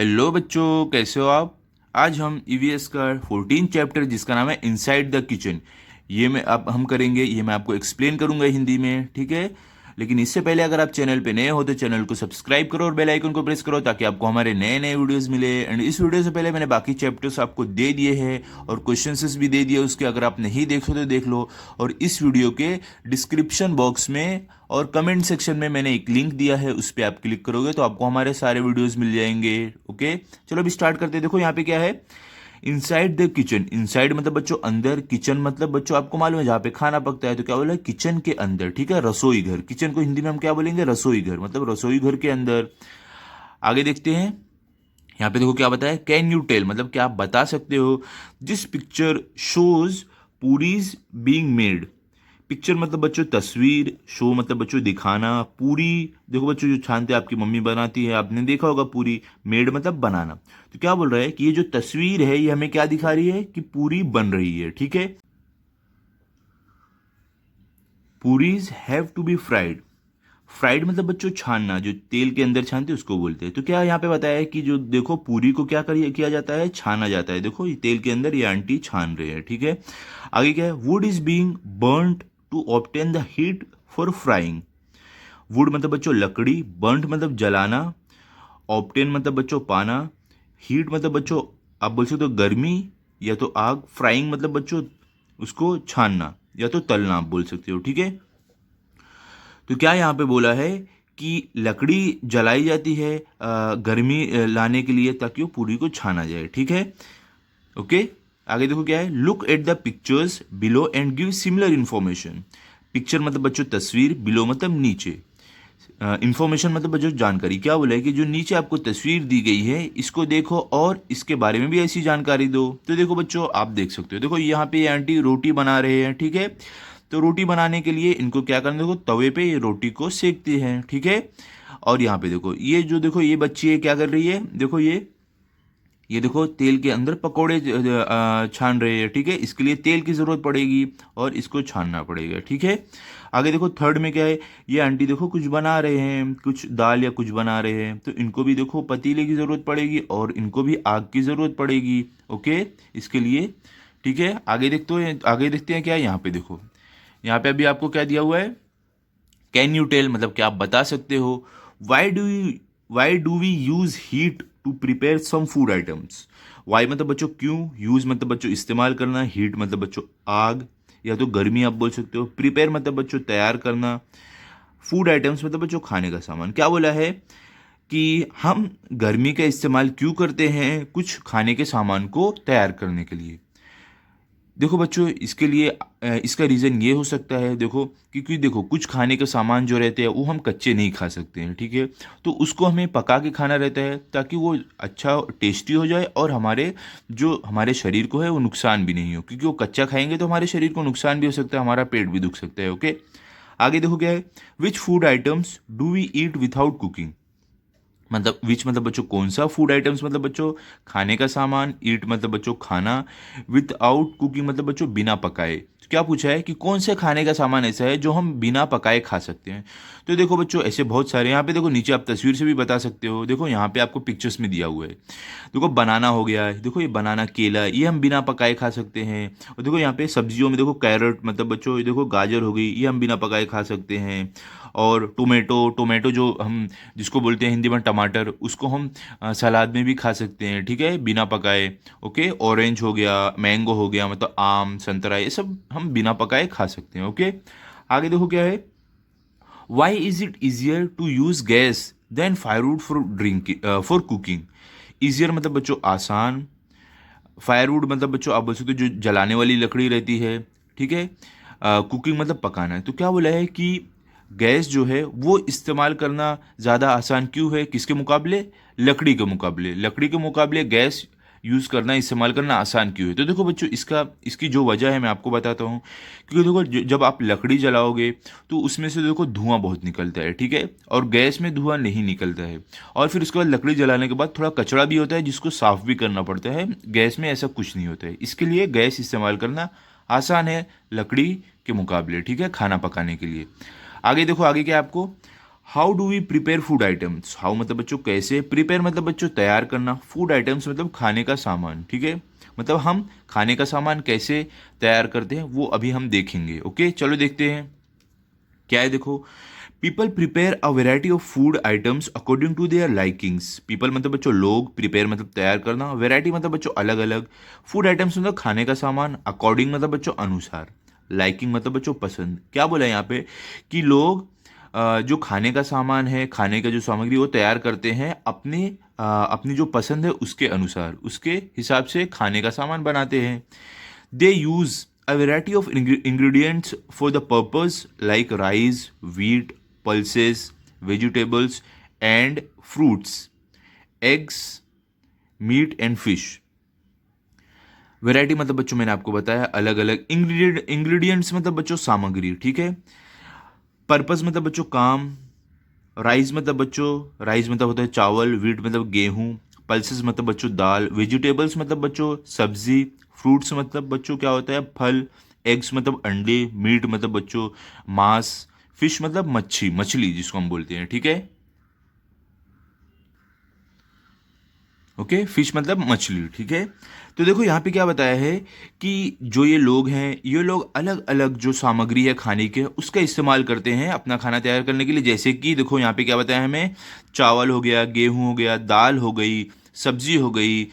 Hello बच्चों, कैसे हो आप। आज हम ईवीएस का 14 चैप्टर जिसका नाम है इनसाइड द किचन, ये मैं अब हम करेंगे। ये मैं आपको एक्सप्लेन करूंगा हिंदी में, ठीक है। लेकिन इससे पहले अगर आप चैनल पे नए हो तो चैनल को सब्सक्राइब करो और बेल आइकन को प्रेस करो ताकि आपको हमारे नए नए वीडियोस मिले। एंड इस वीडियो से पहले मैंने बाकी चैप्टर्स आपको दे दिए हैं और क्वेश्चंस भी दे दिए उसके, अगर आप नहीं देखो तो देख लो। और इस वीडियो के डिस्क्रिप्शन बॉक्स में और कमेंट सेक्शन में मैंने एक लिंक दिया है, उस पर आप क्लिक करोगे तो आपको हमारे सारे वीडियोस मिल जाएंगे। ओके, चलो अभी स्टार्ट करते हैं। देखो यहाँ पे क्या है, इनसाइड द किचन। इनसाइड मतलब बच्चों अंदर, किचन मतलब बच्चों आपको मालूम है जहाँ पे खाना पकता है, तो क्या बोला, किचन के अंदर, ठीक है। रसोई घर, किचन को हिंदी में हम क्या बोलेंगे, रसोई घर, मतलब रसोई घर के अंदर। आगे देखते हैं, यहाँ पे देखो क्या बताया, कैन यू टेल मतलब क्या आप बता सकते हो, this picture shows puris being made. Picture मतलब बच्चों तस्वीर, शो मतलब बच्चों दिखाना, पूरी देखो बच्चों जो छानते आपकी मम्मी बनाती है, आपने देखा होगा पूरी, मेड मतलब बनाना। तो क्या बोल रहा है कि ये जो तस्वीर है ये हमें क्या दिखा रही है कि पूरी बन रही है, ठीक है। Puris have to be fried. Fried मतलब बच्चों छानना, जो तेल के अंदर छानते हैं उसको बोलते हैं। तो क्या यहाँ पे बताया है कि जो देखो पूरी को क्या किया जाता है, छाना जाता है। देखो ये तेल के अंदर ये आंटी छान रहे हैं, ठीक है। आगे क्या है, wood is being burned to obtain the heat for frying. Wood मतलब बच्चों लकड़ी, बर्न्ट मतलब जलाना, ऑब्टेन मतलब बच्चों पाना, हीट मतलब बच्चों आप बोल सकते हो गर्मी या तो आग, फ्राइंग मतलब बच्चों उसको छानना या तो तलना आप बोल सकते हो, ठीक है। तो क्या यहाँ पे बोला है कि लकड़ी जलाई जाती है गर्मी लाने के लिए ताकि वो पूरी को छाना जाए, ठीक है। ओके, आगे देखो क्या है, look at the pictures below and give similar information. Picture मतलब बच्चों तस्वीर, बिलो मतलब नीचे, इंफॉर्मेशन मतलब बच्चों जानकारी। क्या बोला है कि जो नीचे आपको तस्वीर दी गई है इसको देखो और इसके बारे में भी ऐसी जानकारी दो। तो देखो बच्चों आप देख सकते हो, देखो यहाँ पे ये आंटी रोटी बना रहे हैं, ठीक है। तो रोटी बनाने के लिए इनको क्या करना, देखो तवे पे ये रोटी को सेकते हैं, ठीक है। और यहाँ पे देखो ये जो देखो ये बच्ची है क्या कर रही है, देखो ये देखो तेल के अंदर पकोड़े छान रहे हैं, ठीक है। इसके लिए तेल की ज़रूरत पड़ेगी और इसको छानना पड़ेगा, ठीक है। आगे देखो थर्ड में क्या है, ये आंटी देखो कुछ बना रहे हैं, कुछ दाल या कुछ बना रहे हैं, तो इनको भी देखो पतीले की ज़रूरत पड़ेगी और इनको भी आग की ज़रूरत पड़ेगी, ओके, इसके लिए, ठीक है। आगे देखते हैं क्या है, यहाँ पे देखो, यहाँ पे अभी आपको क्या दिया हुआ है, कैन यू टेल मतलब क्या आप बता सकते हो, why do you why do we use heat to prepare some food items. Why मतलब बच्चों क्यों, यूज मतलब बच्चों इस्तेमाल करना, हीट मतलब बच्चों आग या तो गर्मी आप बोल सकते हो, प्रिपेयर मतलब बच्चों तैयार करना, फूड आइटम्स मतलब बच्चों खाने का सामान। क्या बोला है कि हम गर्मी का इस्तेमाल क्यों करते हैं कुछ खाने के सामान को तैयार करने के लिए। देखो बच्चों इसके लिए इसका रीज़न ये हो सकता है, देखो क्योंकि देखो कुछ खाने के सामान जो रहते हैं वो हम कच्चे नहीं खा सकते हैं, ठीक है। तो उसको हमें पका के खाना रहता है ताकि वो अच्छा टेस्टी हो जाए और हमारे शरीर को है वो नुकसान भी नहीं हो, क्योंकि वो कच्चा खाएंगे तो हमारे शरीर को नुकसान भी हो सकता है, हमारा पेट भी दुख सकता है, ओके। आगे देखो क्या है, which food items do we eat without cooking. मतलब विच मतलब बच्चों कौन सा, फूड आइटम्स मतलब बच्चों खाने का सामान, ईट मतलब बच्चों खाना, विदाउट कुकिंग मतलब बच्चों बिना पकाए। तो क्या पूछा है कि कौन से खाने का सामान ऐसा है जो हम बिना पकाए खा सकते हैं। तो देखो बच्चों ऐसे बहुत सारे, यहाँ पे देखो नीचे आप तस्वीर से भी बता सकते हो, देखो यहाँ पे आपको पिक्चर्स में दिया हुआ है। देखो बनाना हो गया है, देखो ये बनाना, केला, ये हम बिना पकाए खा सकते हैं। और देखो यहाँ पे सब्जियों में देखो कैरेट मतलब बच्चों ये देखो गाजर हो गई, ये हम बिना पकाए खा सकते हैं। और टोमेटो टोमेटो जो हम जिसको बोलते हैं हिंदी में टमाटर, उसको हम सलाद में भी खा सकते हैं, ठीक है, बिना पकाए। ओके, ऑरेंज हो गया, मैंगो हो गया, मतलब आम, संतरा, ये सब हम बिना पकाए खा सकते हैं, ओके। आगे देखो क्या है, why is it easier to use gas than firewood for cooking. Easier मतलब बच्चों आसान, फायरवुड मतलब बच्चों आप बोल सकते हो जो जलाने वाली लकड़ी रहती है, ठीक है। कुकिंग मतलब पकाना है। तो क्या बोला है कि गैस जो है वो इस्तेमाल करना ज़्यादा आसान क्यों है, किसके मुकाबले, लकड़ी के मुकाबले गैस यूज़ करना, इस्तेमाल करना आसान क्यों है। तो देखो बच्चों इसकी जो वजह है मैं आपको बताता हूँ। क्योंकि देखो जब आप लकड़ी जलाओगे तो उसमें से देखो धुआं बहुत निकलता है, ठीक है, और गैस में धुआं नहीं निकलता है। और फिर उसके बाद लकड़ी जलाने के बाद थोड़ा कचरा भी होता है जिसको साफ भी करना पड़ता है, गैस में ऐसा कुछ नहीं होता है। इसके लिए गैस इस्तेमाल करना आसान है लकड़ी के मुकाबले, ठीक है, खाना पकाने के लिए। आगे देखो आगे क्या है आपको, how do we prepare food items, how मतलब बच्चों कैसे, प्रिपेयर मतलब बच्चों तैयार करना, फूड आइटम्स मतलब खाने का सामान, ठीक है। मतलब हम खाने का सामान कैसे तैयार करते हैं वो अभी हम देखेंगे। ओके चलो देखते हैं क्या है। देखो, people prepare a variety of food items according to their likings. People मतलब बच्चों लोग, प्रिपेयर मतलब तैयार करना, वेराइटी मतलब बच्चों अलग अलग, फूड आइटम्स मतलब खाने का सामान, अकॉर्डिंग मतलब बच्चों अनुसार, लाइकिंग मतलब बच्चों पसंद। क्या बोला है यहाँ पे कि लोग जो खाने का सामान है, खाने का जो सामग्री वो तैयार करते हैं अपनी जो पसंद है उसके अनुसार, उसके हिसाब से खाने का सामान बनाते हैं। दे use a variety of ingredients for the purpose like rice, wheat, pulses, vegetables and fruits, eggs, meat and fish। Variety मतलब बच्चों मैंने आपको बताया अलग अलग, इंग्रेडिएंट्स मतलब बच्चों सामग्री, ठीक है। पर्पस मतलब बच्चों काम, राइस मतलब होता है चावल, वीट मतलब गेहूं, पल्सेस मतलब बच्चों दाल, वेजिटेबल्स मतलब बच्चों सब्जी, फ्रूट्स मतलब बच्चों क्या होता है फल, एग्स मतलब अंडे, मीट मतलब बच्चों मांस, फिश मतलब मछली जिसको हम बोलते हैं, ठीक है। ओके फिश मतलब मछली, ठीक है। तो देखो यहाँ पे क्या बताया है कि जो ये लोग हैं, ये लोग अलग अलग जो सामग्री है खाने के उसका इस्तेमाल करते हैं अपना खाना तैयार करने के लिए। जैसे कि देखो यहाँ पे क्या बताया है हमें, चावल हो गया, गेहूं हो गया, दाल हो गई, सब्जी हो गई,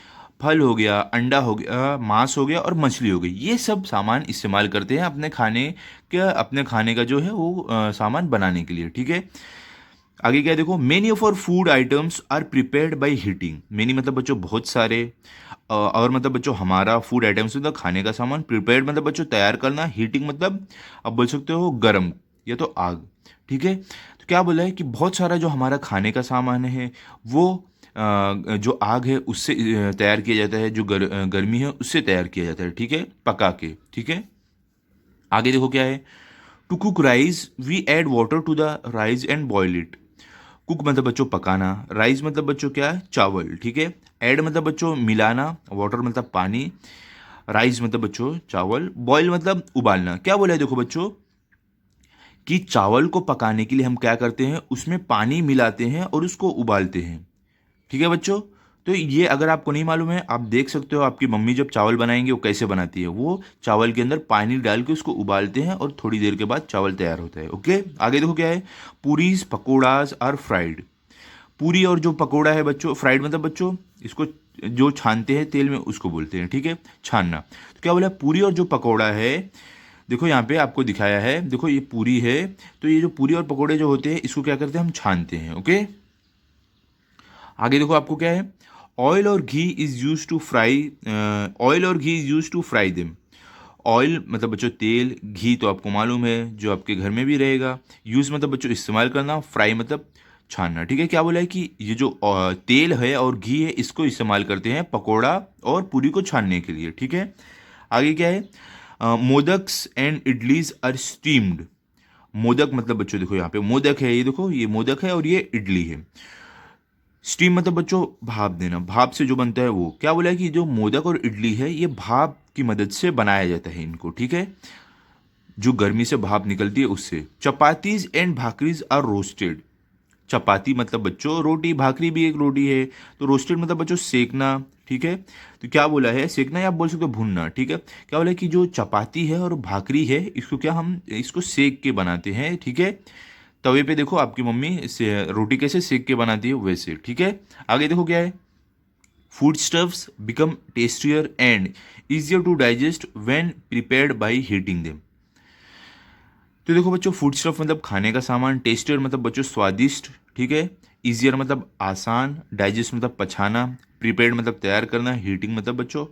फल हो गया, अंडा हो गया, मांस हो गया और मछली हो गई। ये सब सामान इस्तेमाल करते हैं अपने खाने का जो है वो सामान बनाने के लिए, ठीक है। आगे क्या है देखो, many of our food items are prepared by heating. Many मतलब बच्चों बहुत सारे, और मतलब बच्चों हमारा फूड आइटम्स मतलब खाने का सामान, प्रिपेयर्ड मतलब बच्चों तैयार करना, हीटिंग मतलब अब बोल सकते हो गर्म या तो आग, ठीक है। तो क्या बोला है कि बहुत सारा जो हमारा खाने का सामान है वो जो आग है उससे तैयार किया जाता है, जो गर्मी है उससे तैयार किया जाता है, ठीक है, पका के, ठीक है। आगे देखो क्या है, to cook rice we add water to the rice and boil it. Cook मतलब बच्चों पकाना, राइस मतलब बच्चों क्या है चावल, ठीक है। ऐड मतलब बच्चों मिलाना, वाटर मतलब पानी, राइस मतलब बच्चों चावल, बॉयल मतलब उबालना। क्या बोला है देखो बच्चों कि चावल को पकाने के लिए हम क्या करते हैं, उसमें पानी मिलाते हैं और उसको उबालते हैं, ठीक है बच्चों। तो ये अगर आपको नहीं मालूम है आप देख सकते हो, आपकी मम्मी जब चावल बनाएंगे वो कैसे बनाती है, वो चावल के अंदर पानी डाल के उसको उबालते हैं और थोड़ी देर के बाद चावल तैयार होता है। ओके आगे देखो क्या है, पूरीज पकोड़ाज आर फ्राइड। पूरी और जो पकोड़ा है बच्चों, फ्राइड मतलब बच्चों इसको जो छानते हैं तेल में उसको बोलते हैं, ठीक है, छानना। तो क्या बोला, पूरी और जो पकोड़ा है, देखो यहाँ पे आपको दिखाया है, देखो ये पूरी है, तो ये जो पूरी और पकोड़े जो होते हैं इसको क्या करते हैं हम छानते हैं। ओके आगे देखो आपको क्या है, ऑयल और ghee is use to fry, oil और ghee is use to fry them. Oil मतलब बच्चों तेल, घी तो आपको मालूम है जो आपके घर में भी रहेगा, यूज़ मतलब बच्चों इस्तेमाल करना, फ्राई मतलब छानना, ठीक है। क्या बोला है कि ये जो तेल है और घी है इसको इस्तेमाल करते हैं पकोड़ा और पूरी को छानने के लिए, ठीक है। आगे क्या है, modaks and idlis are steamed. Modak मतलब बच्चों देखो यहाँ पे मोदक है, ये देखो ये मोदक है और ये इडली है। स्टीम मतलब बच्चों भाप देना, भाप से जो बनता है वो। क्या बोला है कि जो मोदक और इडली है ये भाप की मदद से बनाया जाता है इनको, ठीक है, जो गर्मी से भाप निकलती है उससे। Chapatis and bhakris are roasted. Chapati मतलब बच्चों रोटी, भाकरी भी एक रोटी है, तो रोस्टेड मतलब बच्चों सेकना, ठीक है। तो क्या बोला है, सेकना या आप बोल सकते हो भूनना, ठीक है। क्या बोला है कि जो चपाती है और भाकरी है इसको क्या हम इसको सेक के बनाते हैं, ठीक है। तवे पे देखो आपकी मम्मी से रोटी कैसे सेक के बनाती है वैसे, ठीक है। आगे देखो क्या है, food stuffs become tastier and easier to digest when prepared by heating them। तो देखो बच्चों फूड स्टफ मतलब खाने का सामान, टेस्टियर मतलब बच्चों स्वादिष्ट, ठीक है, इजियर मतलब आसान, डाइजेस्ट मतलब पचाना, प्रिपेयर्ड मतलब तैयार करना, हीटिंग मतलब बच्चों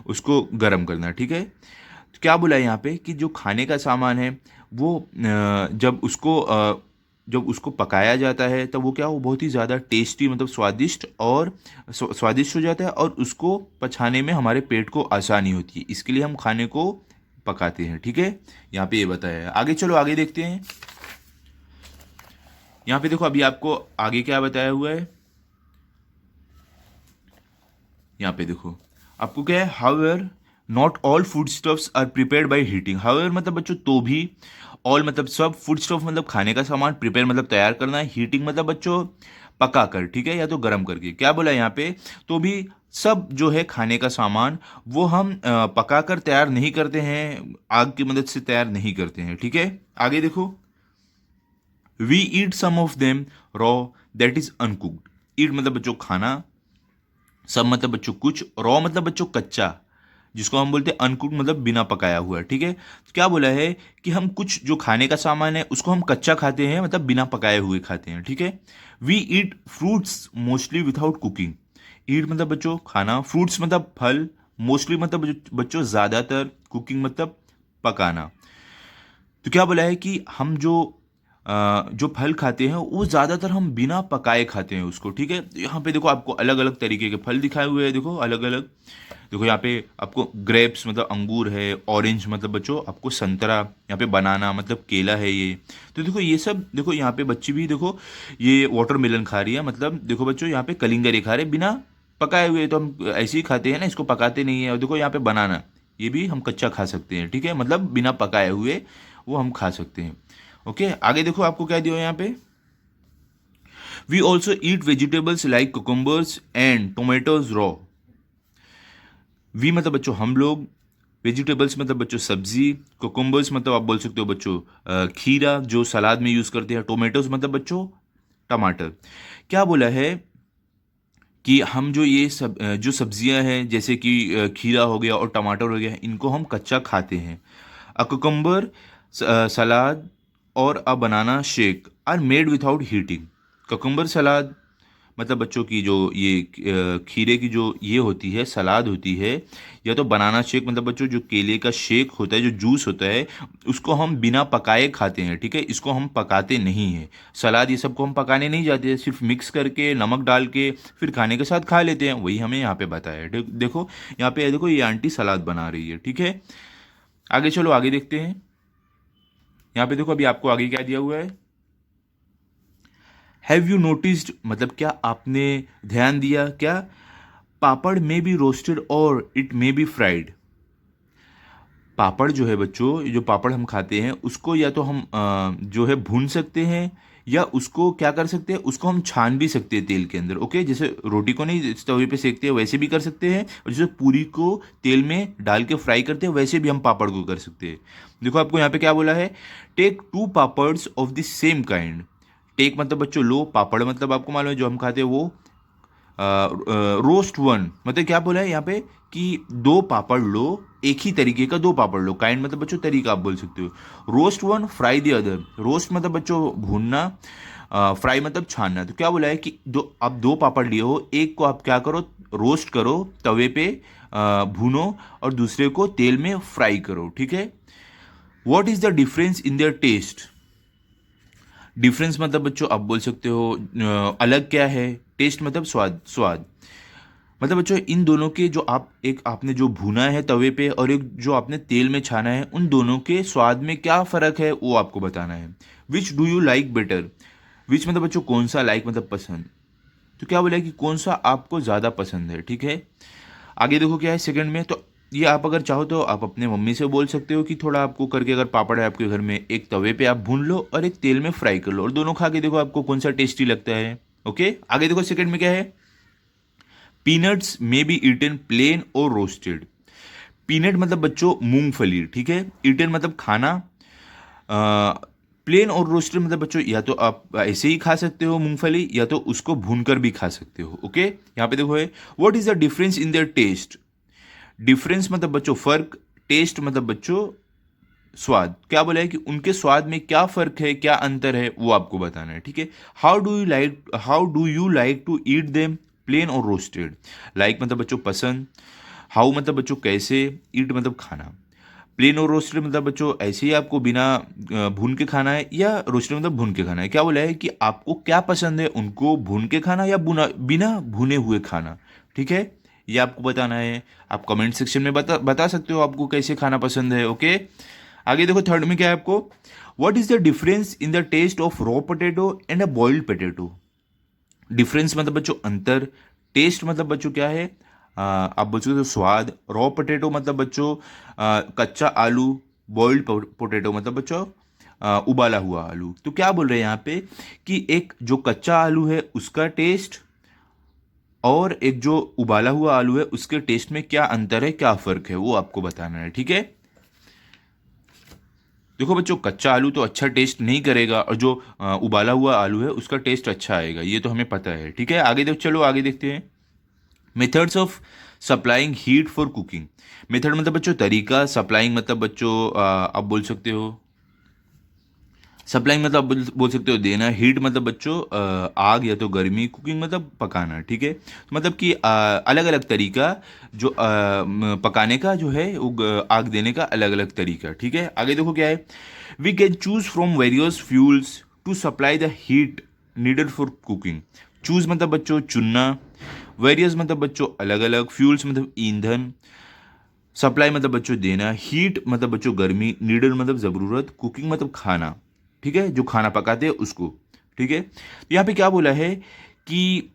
उसको गर्म करना, ठीक है। तो क्या बोला है यहाँ पे कि जो खाने का सामान है वो जब उसको पकाया जाता है तब वो क्या, वो बहुत ही ज़्यादा टेस्टी मतलब स्वादिष्ट और स्वादिष्ट हो जाता है और उसको पचाने में हमारे पेट को आसानी होती है, इसके लिए हम खाने को पकाते हैं, ठीक है। यहाँ पे ये बताया है। आगे चलो आगे देखते हैं। यहाँ पे देखो अभी आपको आगे क्या बताया हुआ है, यहाँ पे देखो आपको क्या है, however not all food stuffs are prepared by heating. However मतलब बच्चों तो भी, ऑल मतलब सब, फूड स्टफ मतलब खाने का सामान, प्रिपेयर मतलब तैयार करना है, हीटिंग मतलब बच्चों पका कर, ठीक है, या तो गर्म करके। क्या बोला यहाँ पे, तो भी सब जो है खाने का सामान वो हम पका कर तैयार नहीं करते हैं, आग की मदद से तैयार नहीं करते हैं, ठीक है। आगे देखो, we eat some of them raw that is uncooked. Eat मतलब बच्चों खाना, सब मतलब बच्चों कुछ, रॉ मतलब बच्चों कच्चा, जिसको हम बोलते हैं अनकुक्ड मतलब बिना पकाया हुआ, ठीक है। तो क्या बोला है कि हम कुछ जो खाने का सामान है उसको हम कच्चा खाते हैं, मतलब बिना पकाए हुए खाते हैं, ठीक है। We eat fruits mostly without cooking. Eat मतलब बच्चों खाना, फ्रूट्स मतलब फल, मोस्टली मतलब बच्चों ज्यादातर, कुकिंग मतलब पकाना। तो क्या बोला है कि हम जो फल खाते हैं वो ज़्यादातर हम बिना पकाए खाते हैं उसको, ठीक है। तो यहाँ पे देखो आपको अलग अलग तरीके के फल दिखाए हुए हैं, देखो अलग अलग। देखो यहाँ पे आपको ग्रेप्स मतलब अंगूर है, ऑरेंज मतलब बच्चों आपको संतरा, यहाँ पे बनाना मतलब केला है ये। तो देखो ये सब, देखो यहाँ पे बच्ची भी देखो ये वाटरमेलन खा रही है, मतलब देखो बच्चों यहाँ पे कलिंगर ये खा रहे हैं बिना पकाए हुए, तो हम ऐसे ही खाते हैं ना, इसको पकाते नहीं है। और देखो यहाँ पे बनाना, ये भी हम कच्चा खा सकते हैं, ठीक है, मतलब बिना पकाए हुए वो हम खा सकते हैं। ओके, आगे देखो आपको क्या दिया यहाँ पे, we also eat vegetables like cucumbers and tomatoes raw. We मतलब बच्चों हम लोग, वेजिटेबल्स मतलब बच्चों सब्जी, कुकुम्बर्स मतलब आप बोल सकते हो बच्चों खीरा जो सलाद में यूज करते हैं, टोमेटोज मतलब बच्चों टमाटर। क्या बोला है कि हम जो ये सब जो सब्जियां हैं जैसे कि खीरा हो गया और टमाटर हो गया, इनको हम कच्चा खाते हैं। अ कुकुम्बर, सलाद और a banana shake are made without heating. Cucumber salad मतलब बच्चों की जो ये खीरे की जो ये होती है सलाद होती है, या तो बनाना शेक मतलब बच्चों जो केले का शेक होता है, जो जूस होता है, उसको हम बिना पकाए खाते हैं, ठीक है, इसको हम पकाते नहीं हैं। सलाद ये सबको हम पकाने नहीं जाते हैं, सिर्फ मिक्स करके नमक डाल के फिर खाने के साथ खा लेते हैं, वही हमें यहाँ पे बताया है। देखो यहाँ पे देखो ये आंटी सलाद बना रही है, ठीक है। आगे चलो आगे देखते हैं। यहाँ पे देखो अभी आपको आगे क्या दिया हुआ है, हैव यू नोटिस्ड मतलब क्या आपने ध्यान दिया क्या, पापड़ में बी रोस्टेड और इट मे बी फ्राइड। पापड़ जो है बच्चों, ये जो पापड़ हम खाते हैं उसको या तो हम जो है भून सकते हैं, या उसको क्या कर सकते हैं, उसको हम छान भी सकते हैं तेल के अंदर, ओके। जैसे रोटी को नहीं तवे पे सेकते हैं वैसे भी कर सकते हैं, और जैसे पूरी को तेल में डाल के फ्राई करते हैं वैसे भी हम पापड़ को कर सकते हैं। देखो आपको यहाँ पे क्या बोला है, take two papads of the same kind. Take मतलब बच्चों लो, पापड़ मतलब आपको मालूम है जो हम खाते हैं वो, रोस्ट वन मतलब क्या बोला है यहाँ पे कि दो पापड़ लो, एक ही तरीके का दो पापड़ लो, काइंड मतलब बच्चों तरीका आप बोल सकते हो। Roast one fry the other, roast मतलब बच्चों भूनना, फ्राई मतलब छानना। तो क्या बोला है कि दो आप दो पापड़ लिए हो, एक को आप क्या करो रोस्ट करो तवे पे, भूनो, और दूसरे को तेल में फ्राई करो, ठीक है। What is the difference in their taste. Difference मतलब बच्चों आप बोल सकते हो अलग क्या है, टेस्ट मतलब स्वाद, स्वाद मतलब बच्चों इन दोनों के जो आप एक आपने जो भुना है तवे पे और एक जो आपने तेल में छाना है, उन दोनों के स्वाद में क्या फ़र्क है वो आपको बताना है। Which do you like better. Which मतलब बच्चों कौन सा, लाइक मतलब पसंद। तो क्या बोला है कि कौन सा आपको ज़्यादा पसंद है, ठीक है। आगे देखो क्या है सेकंड में, तो ये आप अगर चाहो तो आप अपने मम्मी से बोल सकते हो कि थोड़ा आपको करके, अगर पापड़ है आपके घर में, एक तवे पे आप भून लो और एक तेल में फ्राई कर लो, और दोनों खा के देखो आपको कौन सा टेस्टी लगता है। ओके, आगे देखो सेकंड में क्या है, peanuts may be eaten plain और रोस्टेड। पीनट मतलब बच्चों मूंगफली, ठीक है, ईटन मतलब खाना, प्लेन और रोस्टेड मतलब बच्चों या तो आप ऐसे ही खा सकते हो मूंगफली, या तो उसको भूनकर भी खा सकते हो, ओके। यहाँ पे देखो है, what is the difference in their taste. Difference मतलब बच्चों फर्क, टेस्ट मतलब बच्चों स्वाद। क्या बोला है कि उनके स्वाद में क्या फर्क है, क्या अंतर है, वो आपको बताना है, ठीक है। How do you like to eat them, plain और रोस्टेड। लाइक मतलब बच्चों पसंद, हाउ मतलब बच्चों कैसे, ईट मतलब खाना। प्लेन और रोस्टेड मतलब बच्चों ऐसे ही आपको बिना भून के खाना है, या रोस्टेड मतलब भून के खाना है। क्या बोला है कि आपको क्या पसंद है, उनको भून के खाना या बिना भुने हुए खाना, ठीक है, ये आपको बताना है। आप कमेंट सेक्शन में बता बता सकते हो आपको कैसे खाना पसंद है, ओके। आगे देखो थर्ड में क्या है आपको, what is the difference in the taste of raw potato and a boiled potato. Difference मतलब बच्चों अंतर, टेस्ट मतलब बच्चों क्या है, आप बोल सकते हो स्वाद, रॉ पोटैटो मतलब बच्चों कच्चा आलू, बॉइल्ड पोटैटो मतलब बच्चों उबाला हुआ आलू। तो क्या बोल रहे हैं यहाँ पे कि एक जो कच्चा आलू है उसका टेस्ट और एक जो उबाला हुआ आलू है उसके टेस्ट में क्या अंतर है, क्या फर्क है, वो आपको बताना है। ठीक है, देखो बच्चों, कच्चा आलू तो अच्छा टेस्ट नहीं करेगा और जो उबाला हुआ आलू है उसका टेस्ट अच्छा आएगा, ये तो हमें पता है। ठीक है, आगे देख, चलो आगे देखते हैं। Methods of supplying heat for cooking. Method मतलब बच्चों तरीका, सप्लाइंग मतलब बच्चों आप बोल सकते हो, सप्लाइंग मतलब बोल सकते हो देना, हीट मतलब बच्चों आग या तो गर्मी, कुकिंग मतलब पकाना। ठीक है, तो मतलब कि अलग अलग तरीका जो पकाने का जो है वो आग देने का अलग अलग तरीका। ठीक है, आगे देखो क्या है। We can choose from various fuels to supply the heat needed for cooking. Choose मतलब बच्चों चुनना, वेरियस मतलब बच्चों अलग अलग, फ्यूल्स मतलब ईंधन, सप्लाई मतलब बच्चों देना, हीट मतलब बच्चों गर्मी, नीडल मतलब ज़रूरत, कुकिंग मतलब खाना। ठीक है, जो खाना पकाते हैं उसको। ठीक है, तो यहाँ पे क्या बोला है कि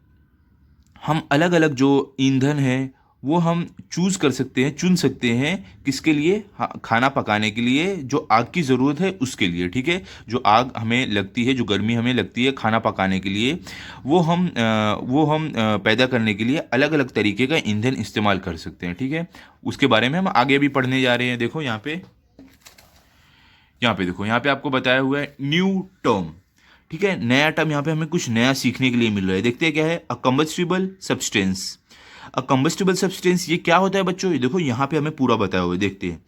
हम अलग अलग जो ईंधन है वो हम चूज कर सकते हैं, चुन सकते हैं, किसके लिए, खाना पकाने के लिए, जो आग की ज़रूरत है उसके लिए। ठीक है, जो आग हमें लगती है, जो गर्मी हमें लगती है खाना पकाने के लिए, वो हम पैदा करने के लिए अलग अलग तरीके का ईंधन इस्तेमाल कर सकते हैं। ठीक है, उसके बारे में हम आगे भी पढ़ने जा रहे हैं। देखो यहाँ पे देखो, यहाँ पे आपको बताया हुआ है न्यू टर्म। ठीक है, नया टर्म, यहाँ पे हमें कुछ नया सीखने के लिए मिल रहा है। देखते हैं क्या है। अ कंबस्टिबल सब्सटेंस। अ कंबस्टिबल सब्सटेंस ये क्या होता है बच्चों, ये देखो यहाँ पे हमें पूरा बताया हुआ है, देखते हैं।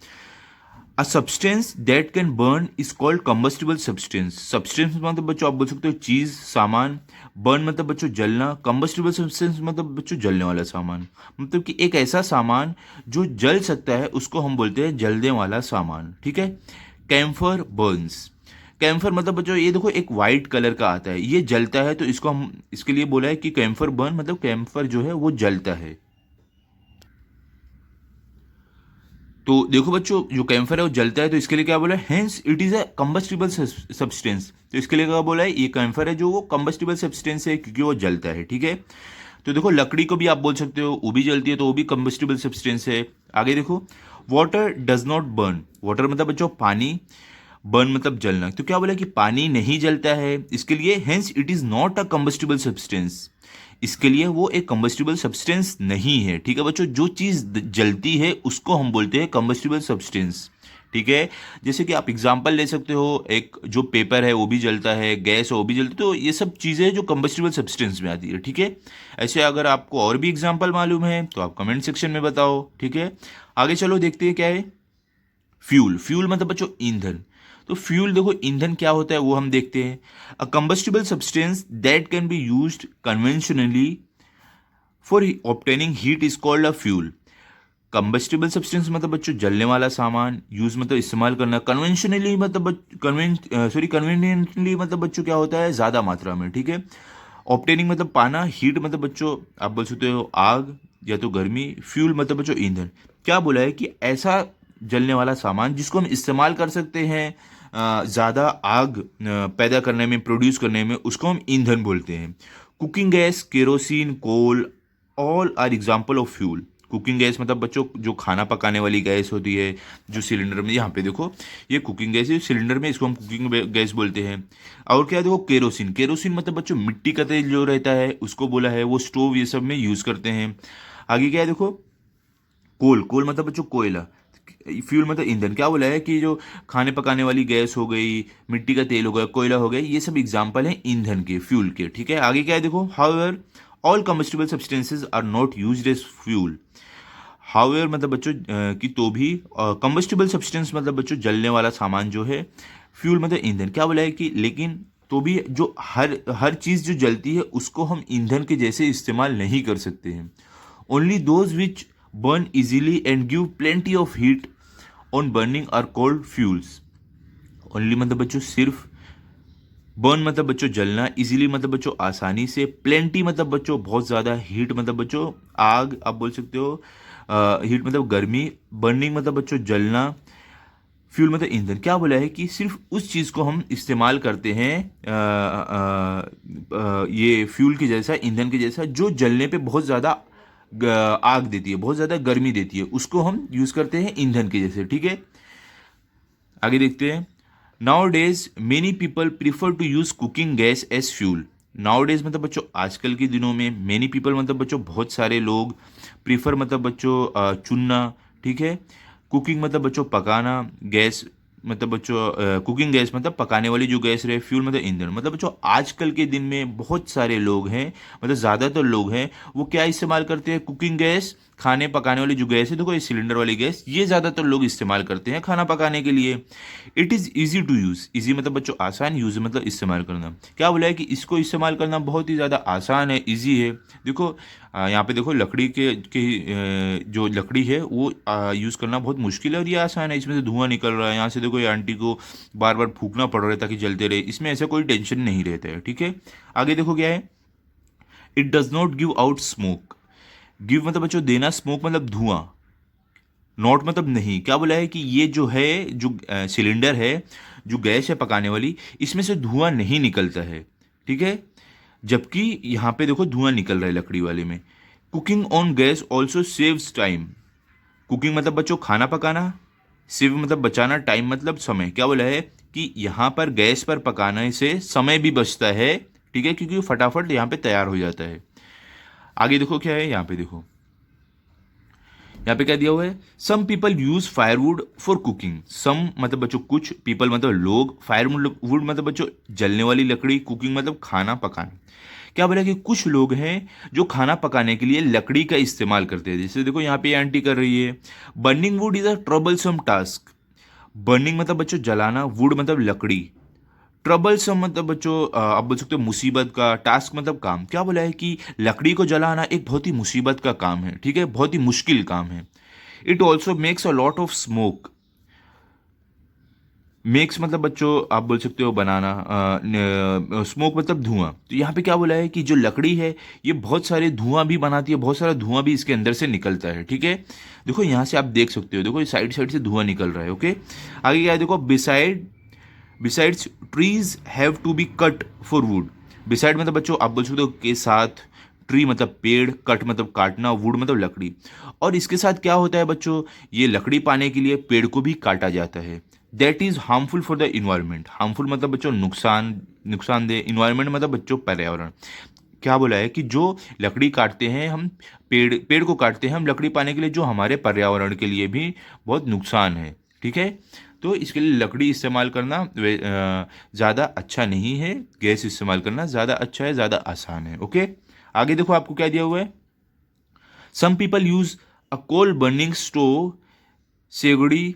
A substance that can burn is called combustible substance. Substance मतलब बच्चों आप बोल सकते हो चीज, सामान। बर्न मतलब बच्चों जलना, कंबस्टिबल सब्सटेंस मतलब बच्चों जलने वाला सामान। मतलब कि एक ऐसा सामान जो जल सकता है उसको हम बोलते हैं जलने वाला सामान। ठीक है, कैम्फर बर्न्स। कैम्फर मतलब बच्चों ये देखो एक वाइट कलर का आता है, ये जलता है, तो इसको हम इसके लिए बोला है कि कैम्फर बर्न, मतलब कैम्फर जो है वो जलता है। तो देखो बच्चों, जो कैम्फर है वो जलता है, तो इसके लिए क्या बोला है, hence it is a combustible substance. तो इसके लिए क्या बोला है, ये कैम्फर है जो वो कंबस्टिबल सब्सटेंस है क्योंकि वो जलता है। ठीक है, तो देखो लकड़ी को भी आप बोल सकते हो, वो भी जलती है, तो वो भी कंबस्टिबल सब्सटेंस है। आगे देखो, water does not burn. Water मतलब बच्चों पानी, बर्न मतलब जलना। तो क्या बोला कि पानी नहीं जलता है, इसके लिए hence it is not a combustible substance, इसके लिए वो एक कंबस्टिबल सब्सटेंस नहीं है। ठीक है बच्चों, जो चीज़ जलती है उसको हम बोलते हैं कंबस्टिबल सब्सटेंस। ठीक है, जैसे कि आप एग्जांपल ले सकते हो, एक जो पेपर है वो भी जलता है, गैस है वो भी जलती है, तो ये सब चीज़ें जो कंबस्टिबल सब्सटेंस में आती है। ठीक है, ऐसे अगर आपको और भी एग्जांपल मालूम है तो आप कमेंट सेक्शन में बताओ। ठीक है, आगे चलो देखते हैं क्या है। फ्यूल। फ्यूल मतलब बच्चों ईंधन। तो फ्यूल देखो ईंधन क्या होता है वो हम देखते हैं। A combustible substance that can be used conventionally for obtaining heat is called a fuel. Combustible substance मतलब बच्चों जलने वाला सामान, यूज मतलब इस्तेमाल करना, कन्वेंशनली मतलब कन्वीनियंटली मतलब बच्चों क्या होता है, ज्यादा मात्रा में। ठीक है, ऑब्टेनिंग मतलब पाना, हीट मतलब बच्चों आप बोल सकते हो आग या तो गर्मी, फ्यूल मतलब बच्चों ईंधन। क्या बोला है कि ऐसा जलने वाला सामान जिसको हम इस्तेमाल कर सकते हैं ज़्यादा आग पैदा करने में, प्रोड्यूस करने में, उसको हम ईंधन बोलते हैं। Cooking gas, kerosene, coal, all are example of fuel. Cooking gas मतलब बच्चों जो खाना पकाने वाली गैस होती है, जो सिलेंडर में, यहाँ पे देखो ये कुकिंग गैस है, सिलेंडर में इसको हम कुकिंग गैस बोलते हैं। और क्या देखो केरोसिन। केरोसिन मतलब बच्चों मिट्टी का तेल जो रहता है उसको बोला है, वो स्टोव ये सब में यूज़ करते हैं। आगे क्या है देखो, कोल। कोल मतलब बच्चों कोयला। फ्यूल मतलब ईंधन। क्या बोला है कि जो खाने पकाने वाली गैस हो गई, मिट्टी का तेल हो गया, कोयला हो गया, ये सब एग्जाम्पल हैं ईंधन के, फ्यूल के। ठीक है, आगे क्या है देखो, however all combustible substances are not used as fuel. However मतलब बच्चों कि तो भी, कंबस्टिबल सब्सटेंस मतलब बच्चों जलने वाला सामान जो है, फ्यूल मतलब ईंधन। क्या बोला है कि लेकिन तो भी जो हर हर चीज़ जो जलती है उसको हम ईंधन के जैसे इस्तेमाल नहीं कर सकते हैं। Only those which burn easily and give plenty of heat on burning are called fuels. Only मतलब बच्चों सिर्फ, बर्न मतलब बच्चों जलना, इजीली मतलब बच्चों आसानी से, प्लेंटी मतलब बच्चों बहुत ज़्यादा, हीट मतलब बच्चों आग आप बोल सकते हो, हीट मतलब गर्मी, बर्निंग मतलब बच्चों जलना, फ्यूल मतलब ईंधन। क्या बोला है कि सिर्फ उस चीज़ को हम इस्तेमाल करते हैं ये फ्यूल के जैसा, ईंधन के जैसा, जो जलने पे बहुत ज़्यादा आग देती है, बहुत ज़्यादा गर्मी देती है, उसको हम यूज़ करते हैं ईंधन के जैसे। ठीक है, आगे देखते हैं। Nowadays many people prefer to use cooking gas as fuel. Nowadays मतलब बच्चों आजकल के दिनों में मेनी पीपल मतलब बच्चों बहुत सारे लोग प्रीफर मतलब बच्चों चुनना, ठीक है। कुकिंग मतलब बच्चों पकाना, गैस मतलब बच्चों कुकिंग गैस मतलब पकाने वाली जो गैस रहे, फ्यूल मतलब ईंधन। मतलब बच्चों आजकल के दिन में बहुत सारे लोग हैं, मतलब ज़्यादातर लोग हैं वो क्या इस्तेमाल करते हैं, कुकिंग गैस, खाने पकाने वाली जो गैस है, देखो ये सिलेंडर वाली गैस, ये ज़्यादातर लोग इस्तेमाल करते हैं खाना पकाने के लिए। It is easy to use, easy मतलब बच्चों आसान, यूज़ मतलब इस्तेमाल करना। क्या बोला है कि इसको इस्तेमाल करना बहुत ही ज़्यादा आसान है, ईजी है। देखो यहाँ पे देखो लकड़ी जो लकड़ी है वो यूज़ करना बहुत मुश्किल है और ये आसान है। इसमें से धुआं निकल रहा है, यहाँ से देखो ये आंटी को बार बार फूकना पड़ रहा है ताकि जलते रहे, इसमें ऐसा कोई टेंशन नहीं रहता है, ठीक है। आगे देखो क्या है, it does not give out smoke. Give मतलब बच्चों देना, स्मोक मतलब धुआं, नॉट मतलब नहीं। क्या बोला है कि ये जो है, जो सिलेंडर है, जो गैस है पकाने वाली, इसमें से धुआं नहीं निकलता है, ठीक है। जबकि यहाँ पे देखो धुआं निकल रहा है लकड़ी वाले में। Cooking on gas also saves time. Cooking मतलब बच्चों खाना पकाना, सेव मतलब बचाना, टाइम मतलब समय। क्या बोला है कि यहाँ पर गैस पर पकाने से समय भी बचता है, ठीक है, क्योंकि फटाफट यहाँ पे तैयार हो जाता है। आगे देखो क्या है, यहाँ पे देखो, यहाँ पे क्या दिया हुआ है, some people use firewood for cooking. Some मतलब बच्चों कुछ, पीपल मतलब लोग, फायरवुड मतलब बच्चों जलने वाली लकड़ी, कुकिंग मतलब खाना पकाना। क्या बोला कि कुछ लोग हैं जो खाना पकाने के लिए लकड़ी का इस्तेमाल करते हैं। जैसे देखो यहाँ पे आंटी कर रही है। Burning would is a troublesome task. Burning मतलब बच्चों जलाना, वुड मतलब लकड़ी, ट्रबल सम मतलब बच्चों आप बोल सकते हो मुसीबत का, टास्क मतलब काम। क्या बोला है कि लकड़ी को जलाना एक बहुत ही मुसीबत का काम है, ठीक है, बहुत ही मुश्किल काम है। It also makes a lot of smoke. Makes मतलब बच्चों आप बोल सकते हो बनाना, स्मोक मतलब धुआं। तो यहाँ पे क्या बोला है कि जो लकड़ी है ये बहुत सारे धुआं भी बनाती है, बहुत सारा धुआं भी इसके अंदर से निकलता है, ठीक है। देखो यहाँ से आप देख सकते हो, देखो ये साइड साइड से धुआं निकल रहा है, ओके। आगे क्या है देखो, besides trees have to be cut for wood. Beside मतलब बच्चों आप बोल सकते हो के साथ, ट्री मतलब पेड़, कट मतलब काटना, वुड मतलब लकड़ी। और इसके साथ क्या होता है बच्चों, ये लकड़ी पाने के लिए पेड़ को भी काटा जाता है। That is harmful for the environment. Harmful मतलब बच्चों नुकसानदेह, इन्वायरमेंट मतलब बच्चों पर्यावरण। क्या बोला है कि जो लकड़ी काटते हैं हम, पेड़ को काटते हैं हम लकड़ी पाने के लिए, जो हमारे पर्यावरण के लिए भी बहुत नुकसान है, ठीक है। तो इसके लिए लकड़ी इस्तेमाल करना ज़्यादा अच्छा नहीं है, गैस इस्तेमाल करना ज़्यादा अच्छा है, ज़्यादा आसान है, ओके। आगे देखो आपको क्या दिया हुआ है, some people use a coal burning stove, सेगड़ी।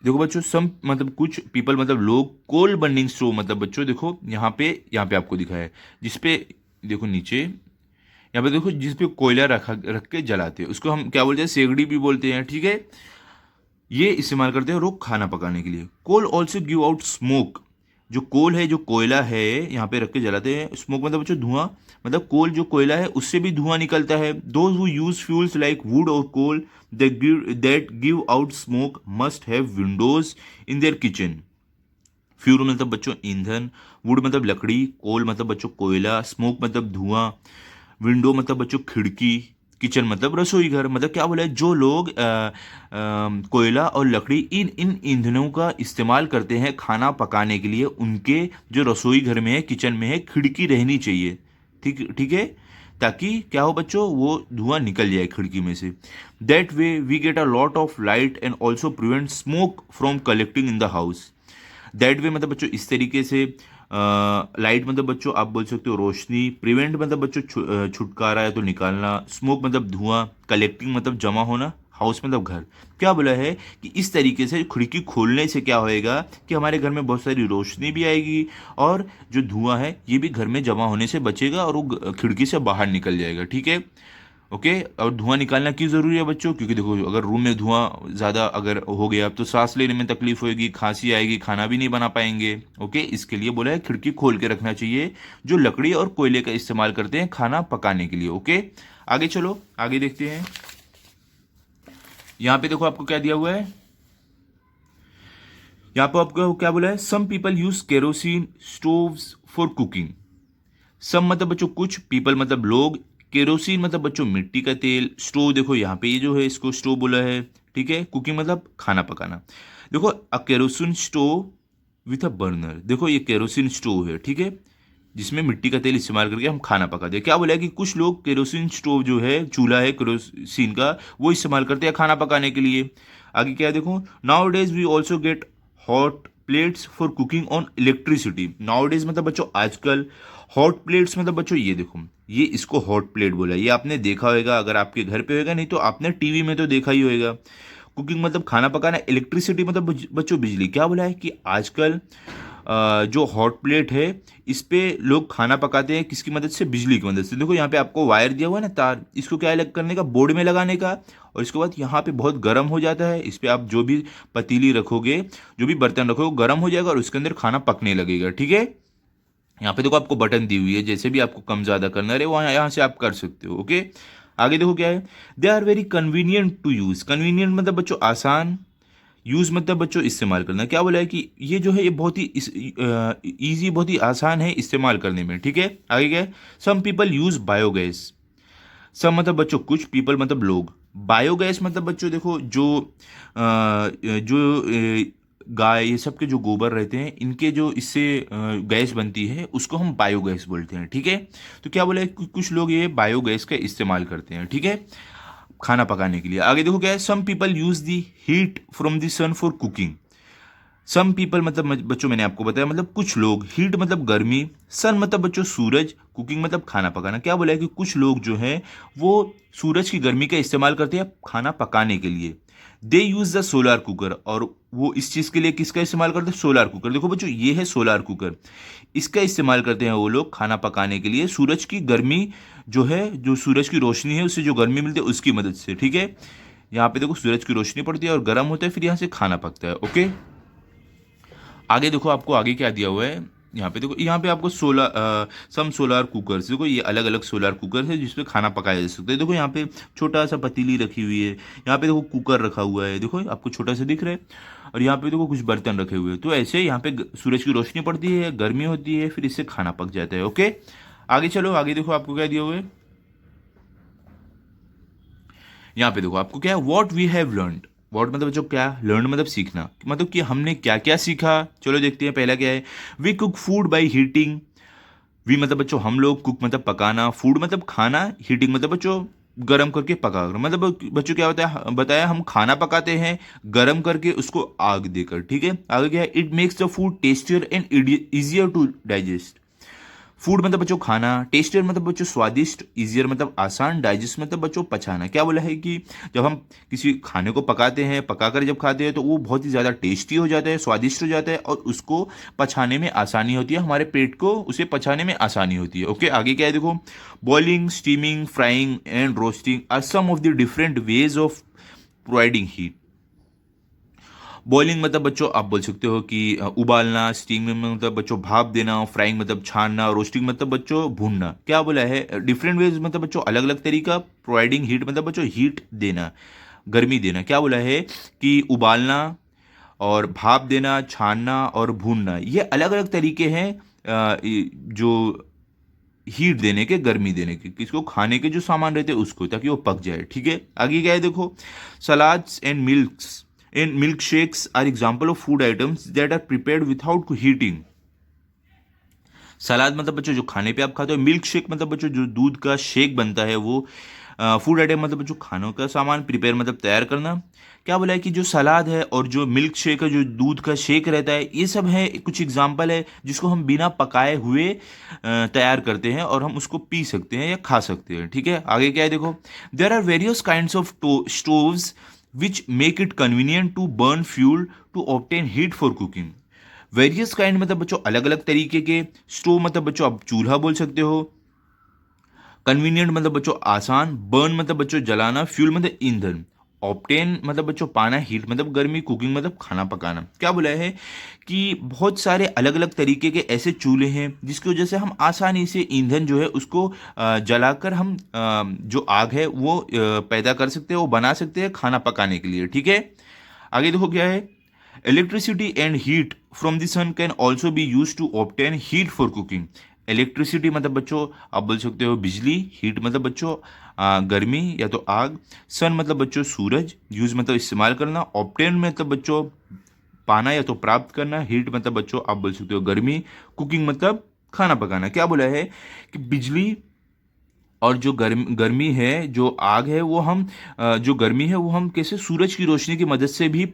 देखो बच्चों, सम मतलब कुछ, पीपल मतलब लोग, कोल बर्निंग स्टोव मतलब बच्चों देखो यहाँ पे आपको दिखा है, जिसपे देखो नीचे, यहाँ पे देखो जिस पे कोयला रख के जलाते हैं उसको हम क्या बोलते हैं, सेगड़ी भी बोलते हैं, ठीक है। ये इस्तेमाल करते हैं लोग खाना पकाने के लिए। कोल ऑल्सो गिव आउट स्मोक। जो कोल है, जो कोयला है, यहाँ पे रख के जलाते हैं। स्मोक मतलब बच्चों धुआं, मतलब कोल जो कोयला है उससे भी धुआं निकलता है। Those who use fuels like wood और coal that give out smoke must have windows in their kitchen. Fuel मतलब बच्चों ईंधन, वुड मतलब लकड़ी, कोल मतलब बच्चों कोयला, स्मोक मतलब धुआं, विंडो मतलब बच्चों खिड़की, किचन मतलब रसोई घर। मतलब क्या बोला है, जो लोग कोयला और लकड़ी, इन इन ईंधनों का इस्तेमाल करते हैं खाना पकाने के लिए, उनके जो रसोई घर में है, किचन में है, खिड़की रहनी चाहिए, ठीक ठीक है, ताकि क्या हो बच्चों, वो धुआं निकल जाए खिड़की में से। That way we get a lot of light and also prevent smoke from collecting in the house. That way मतलब बच्चों इस तरीके से, लाइट मतलब बच्चों आप बोल सकते हो रोशनी, प्रिवेंट मतलब बच्चों छुटकारा है तो निकालना, स्मोक मतलब धुआं, कलेक्टिंग मतलब जमा होना, हाउस मतलब घर। क्या बोला है कि इस तरीके से खिड़की खोलने से क्या होएगा कि हमारे घर में बहुत सारी रोशनी भी आएगी और जो धुआं है ये भी घर में जमा होने से बचेगा और वो खिड़की से बाहर निकल जाएगा, ठीक है, ओके। और धुआं निकालना क्यों ज़रूरी है बच्चों, क्योंकि देखो अगर रूम में धुआं ज़्यादा अगर हो गया तो सांस लेने में तकलीफ होगी, खांसी आएगी, खाना भी नहीं बना पाएंगे, ओके। इसके लिए बोला है खिड़की खोल के रखना चाहिए, जो लकड़ी और कोयले का इस्तेमाल करते हैं खाना पकाने के लिए, ओके। आगे चलो, आगे देखते हैं। यहाँ पे देखो आपको क्या दिया हुआ है, यहाँ पे आपको क्या बोला है, some people use kerosene stoves for cooking. Some मतलब बच्चों कुछ, पीपल मतलब लोग, केरोसिन मतलब बच्चों मिट्टी का तेल, स्टोव देखो यहाँ पे ये जो है इसको स्टोव बोला है, ठीक है। कुकिंग मतलब खाना पकाना। देखो a kerosene stove with a burner. देखो ये केरोसिन स्टोव है, ठीक है, जिसमें मिट्टी का तेल इस्तेमाल करके हम खाना पकाते हैं। क्या बोला है कि कुछ लोग केरोसिन स्टोव जो है, चूल्हा है केरोसिन का, वो इस्तेमाल करते हैं खाना पकाने के लिए। आगे क्या है देखो, nowadays we also get hot plates for cooking on electricity. Nowadays मतलब बच्चों आजकल, हॉट प्लेट्स मतलब बच्चों ये देखो, ये इसको हॉट प्लेट बोला। ये आपने देखा होगा, अगर आपके घर पे होगा, नहीं तो आपने टीवी में तो देखा ही होगा। कुकिंग मतलब खाना पकाना, इलेक्ट्रिसिटी मतलब बच्चों बिजली। क्या बोला है कि आजकल जो हॉट प्लेट है, इस पे लोग खाना पकाते हैं किसकी मदद से, बिजली की मदद से। देखो यहाँ पे आपको वायर दिया हुआ है ना, तार, इसको क्या अलग करने का, बोर्ड में लगाने का, और इसके बाद यहाँ पे बहुत गर्म हो जाता है। इस पे आप जो भी पतीली रखोगे, जो भी बर्तन रखोगे, गर्म हो जाएगा और उसके अंदर खाना पकने लगेगा, ठीक है। यहाँ पे देखो आपको बटन दी हुई है, जैसे भी आपको कम ज़्यादा करना रहे वहाँ यहाँ से आप कर सकते हो, ओके। आगे देखो क्या है, they are very convenient to use. Convenient मतलब बच्चों आसान, यूज़ मतलब बच्चों इस्तेमाल करना। क्या बोला है कि ये जो है ये बहुत ही ईजी, बहुत ही आसान है इस्तेमाल करने में, ठीक है। आगे क्या है, सम पीपल यूज़ बायोगैस। सब मतलब बच्चों कुछ, पीपल मतलब लोग। बायोगैस मतलब बच्चों देखो जो गाय, ये सब के जो गोबर रहते हैं, इनके जो इससे गैस बनती है, उसको हम बायोगैस बोलते हैं, ठीक है। तो क्या बोला है कि कुछ लोग ये बायोगैस का इस्तेमाल करते हैं, ठीक है, खाना पकाने के लिए। आगे देखो क्या है, some people use the heat from the sun for cooking. Some people मतलब बच्चों मैंने आपको बताया, मतलब कुछ लोग, हीट मतलब गर्मी, सन मतलब बच्चों सूरज, कुकिंग मतलब खाना पकाना। क्या बोला है कि कुछ लोग जो हैं वो सूरज की गर्मी का इस्तेमाल करते हैं खाना पकाने के लिए। दे यूज द सोलार कुकर, और वो इस चीज़ के लिए किसका इस्तेमाल करते हैं, सोलार कुकर। देखो बच्चों ये है सोलार कुकर, इसका इस्तेमाल करते हैं वो लोग खाना पकाने के लिए, सूरज की गर्मी जो है, जो सूरज की रोशनी है उससे जो गर्मी मिलती है उसकी मदद से, ठीक है। यहाँ पे देखो सूरज की रोशनी पड़ती है और गर्म होता है, फिर यहाँ से खाना पकता है, ओके। आगे देखो आपको आगे क्या दिया हुआ है, यहाँ पे देखो, यहाँ पे आपको सम सोलार कुकर्स, देखो ये अलग अलग सोलार कुकर है जिसपे खाना पकाया जा सकता है। देखो यहाँ पे छोटा सा पतीली रखी हुई है, यहाँ पे देखो कुकर रखा हुआ है, देखो आपको छोटा सा दिख रहा है, और यहाँ पे देखो कुछ बर्तन रखे हुए हैं। तो ऐसे यहाँ पे सूरज की रोशनी पड़ती है, गर्मी होती है, फिर इससे खाना पक जाता है, ओके। आगे चलो, आगे देखो आपको क्या दिया हुआ है, यहाँ पे देखो आपको क्या है, what we have learned. What मतलब बच्चों क्या, लर्न मतलब सीखना, मतलब कि हमने क्या क्या सीखा। चलो देखते हैं, पहला क्या है, we cook food by heating. We मतलब बच्चों हम लोग, कुक मतलब पकाना, फूड मतलब खाना, हीटिंग मतलब बच्चों गरम करके पका कर, मतलब बच्चों क्या होता है, बताया हम खाना पकाते हैं गरम करके, उसको आग देकर, ठीक है। आगे क्या है, it makes the food tastier and easier to digest. Food मतलब बच्चों खाना, टेस्टियर मतलब बच्चों स्वादिष्ट, इजियर मतलब आसान, डाइजेस्ट मतलब बच्चों पचाना। क्या बोला है कि जब हम किसी खाने को पकाते हैं, पकाकर जब खाते हैं तो वो बहुत ही ज़्यादा टेस्टी हो जाता है, स्वादिष्ट हो जाता है, और उसको पचाने में आसानी होती है, हमारे पेट को उसे पचाने में आसानी होती है, ओके। आगे क्या है देखो, boiling, steaming, frying and roasting are some of the different ways of providing heat. Boiling मतलब बच्चों आप बोल सकते हो कि उबालना, स्टीमिंग मतलब बच्चों भाप देना, फ्राइंग मतलब छानना, रोस्टिंग मतलब बच्चों भूनना। क्या बोला है, डिफरेंट वेज मतलब बच्चों अलग अलग तरीका, प्रोवाइडिंग हीट मतलब बच्चों हीट देना, गर्मी देना। क्या बोला है कि उबालना और भाप देना, छानना और भूनना, ये अलग अलग तरीके हैं जो हीट देने के, गर्मी देने के, किसको, खाने के जो सामान रहते हैं उसको, ताकि वो पक जाए, ठीक है। आगे क्या है देखो, salads and milks and milk shakes are example of food items that are prepared without heating. सलाद मतलब बच्चों जो खाने पे आप खाते हो, मिल्क शेक मतलब बच्चों जो दूध का शेक बनता है वो, फूड आइटम मतलब बच्चों खानों का सामान, प्रिपेयर मतलब तैयार करना। क्या बोला है कि जो सलाद है और जो मिल्क शेक है, जो दूध का शेक रहता है, ये सब है कुछ एग्जाम्पल है जिसको हम बिना पकाए हुए तैयार करते हैं और हम उसको पी सकते हैं या खा सकते हैं, ठीक है। आगे क्या है देखो, there are various kind of stoves which make it convenient to burn fuel to obtain heat for cooking. Various kind मतलब बच्चों अलग अलग तरीके के, स्टोव मतलब बच्चों आप चूल्हा बोल सकते हो, कन्वीनियंट मतलब बच्चों आसान, बर्न मतलब बच्चों जलाना, फ्यूल मतलब ईंधन, ऑप्टेन मतलब बच्चों पाना, हीट मतलब गर्मी, कुकिंग मतलब खाना पकाना। क्या बोला है कि बहुत सारे अलग अलग तरीके के ऐसे चूल्हे हैं जिसकी वजह से हम आसानी से ईंधन जो है उसको जलाकर हम जो आग है वो पैदा कर सकते हैं, वो बना सकते हैं खाना पकाने के लिए, ठीक है। आगे देखो क्या है, electricity and heat from the sun can also be use to obtain heat for cooking. Electricity मतलब बच्चों आप बोल सकते हो बिजली, हीट मतलब बच्चों गर्मी या तो आग, सन मतलब बच्चों सूरज, यूज मतलब इस्तेमाल करना, ऑब्टेन मतलब बच्चों पाना या तो प्राप्त करना, हीट मतलब बच्चों आप बोल सकते हो गर्मी, कुकिंग मतलब खाना पकाना। क्या बोला है कि बिजली और जो गर्मी है, जो आग है, वो हम जो गर्मी है वो हम कैसे सूरज की रोशनी की मदद से भी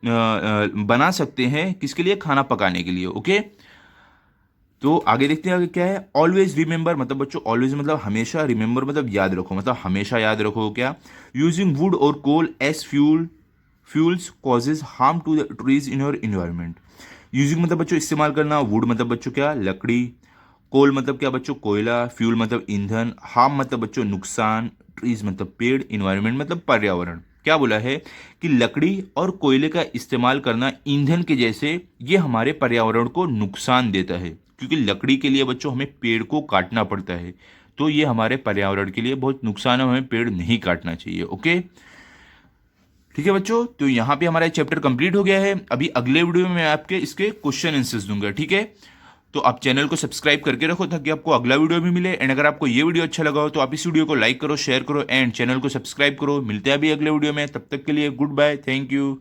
बना सकते हैं, किसके लिए, खाना पकाने के लिए। ओके, तो आगे देखते हैं आगे क्या है। ऑलवेज रिमेंबर मतलब बच्चों ऑलवेज मतलब हमेशा, रिमेंबर मतलब याद रखो, मतलब हमेशा याद रखो क्या, यूजिंग वुड और coal as fuels causes harm to the trees in your environment. Using मतलब बच्चों इस्तेमाल करना, वुड मतलब बच्चों क्या, लकड़ी, कोल मतलब क्या बच्चों कोयला, फ्यूल मतलब ईंधन, हार्म मतलब बच्चों नुकसान, ट्रीज मतलब पेड़, इन्वायरमेंट मतलब पर्यावरण। क्या बोला है कि लकड़ी और कोयले का इस्तेमाल करना ईंधन के जैसे ये हमारे पर्यावरण को नुकसान देता है, क्योंकि लकड़ी के लिए बच्चों हमें पेड़ को काटना पड़ता है, तो ये हमारे पर्यावरण के लिए बहुत नुकसान है, हमें पेड़ नहीं काटना चाहिए। ओके, ठीक है बच्चों, तो यहाँ पे हमारा चैप्टर कंप्लीट हो गया है। अभी अगले वीडियो में मैं आपके इसके क्वेश्चन आंसर्स दूंगा, ठीक है। तो आप चैनल को सब्सक्राइब करके रखो ताकि आपको अगला वीडियो भी मिले। एंड अगर आपको ये वीडियो अच्छा लगा हो तो आप इस वीडियो को लाइक करो, शेयर करो एंड चैनल को सब्सक्राइब करो। मिलते हैं अभी अगले वीडियो में, तब तक के लिए गुड बाय, थैंक यू।